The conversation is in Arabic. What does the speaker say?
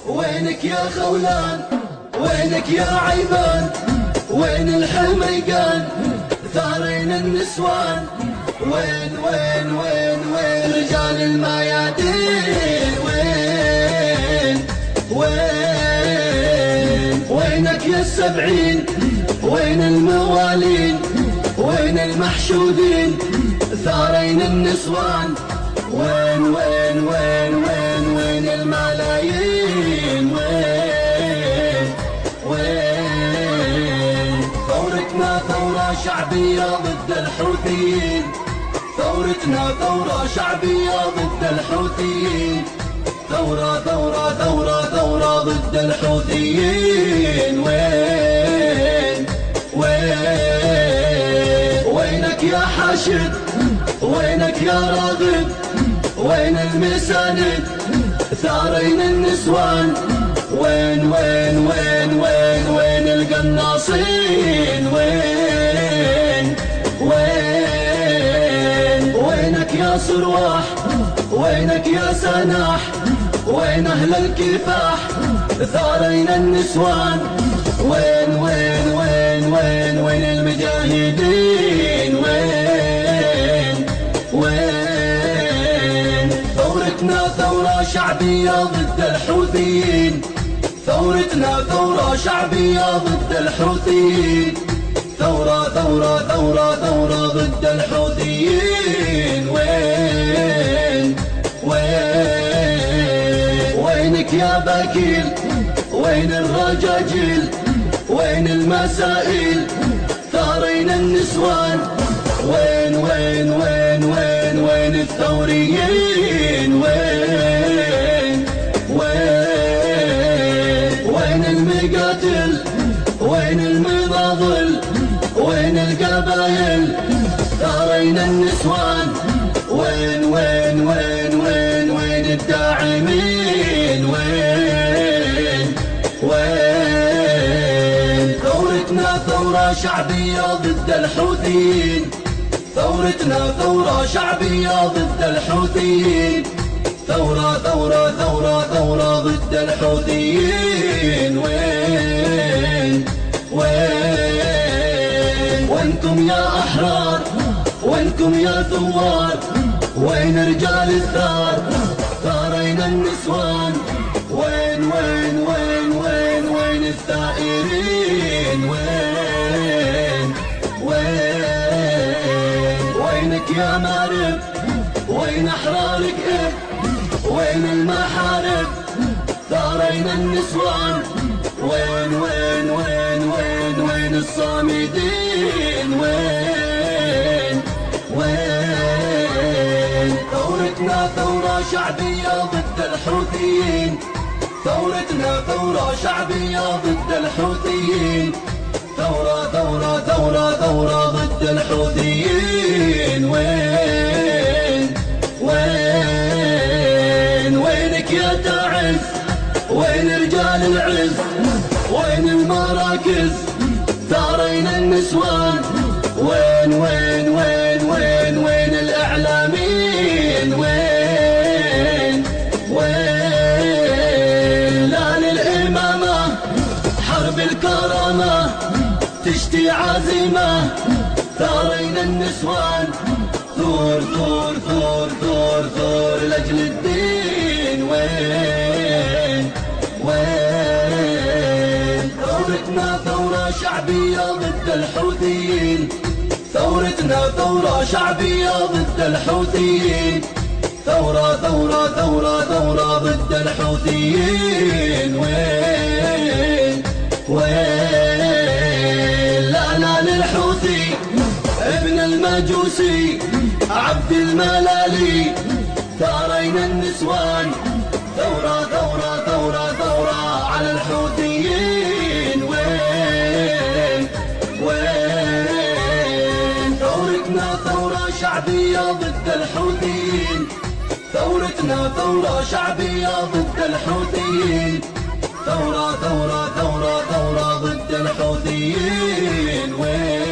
وينك يا خولان، وينك يا عيبان، وين الحميقان ثارين النسوان، وين وين وين وين رجال الميادين، وين وين وينك يا السبعين، وين الموالين، وين المحشودين ثارين النسوان، وين وين وين وين وين الملايين، وين وين ثورتنا ثورة شعبية ضد الحوثيين، ثورتنا ثورة شعبية ضد الحوثيين، ثورة ثورة ثورة ثورة ضد الحوثيين، وين وين وينك يا حاشد، وينك يا راغب، وين المساند ثارين النسوان، وين وين وين وين وين القناصين، وين وين وينك يا صرواح، وينك يا سناح، وين أهل الكفاح ثارين النسوان، وين وين وين وين وين المجاهدين، وين وين ثورتنا ثورة شعبية ضد الحوثيين، ثورتنا ثورة شعبية ضد الحوثيين، ثورة ثورة ثورة ثورة ضد الحوثيين، وين وين وينك يا باكيل، وين الرجاجيل، وين المسائل ثارين النسوان، وين وين وين وين وين الثوريين، وين وين وين المقاتل، وين المناضل، وين القبايل ثارين النسوان، وين وين وين وين وين الداعمين، وين وين ثورتنا ثورة شعبية ضد الحوثيين، ثورتنا ثورة شعبية ضد الحوثيين، ثورة ثورة ثورة ثورة ضد الحوثيين، وين وين وينكم يا أحرار، وينكم يا ثوار، وين رجال الثار ثارين النسوان، وين وين وين وين وين الثائرين، وين وين وينك يا مارب، وين أحرارك إيه، وين المحارب ثارين النسوان، وين وين وين وين وين الصامدين، وين وين ثورتنا ثورة شعبية ضد الحوثيين، ثورتنا ثورة شعبية ضد الحوثيين، ثورة ثورة ثورة ثورة ضد الحوثيين، وين وين وينك يا تعز، وين رجال العز، وين المراكز ثارين النسوان، وين وين وين وين وين الإعلاميين، وين وين لا للإمامة حرب الكرامة تشتي عزيمة ثارين النسوان، ثور ثور ثور ثور ثور لأجل الدين، وين وين ثورتنا ثورة شعبية ضد الحوثيين، ثورتنا ثورة شعبية ضد الحوثيين، ثورة ثورة ثورة ثورة ضد الحوثيين، وين وين لا لا للحوثي ابن المجوسي عبد الملالي ثارين النسوان، ثورة ثورة ثورة ثورة على الحوثيين، وين وين ثورتنا ثورة شعبية ضد الحوثيين، ثورتنا ثورة شعبية ضد الحوثيين، ثورة ثورة ثورة ثورة ضد الحوثيين، وين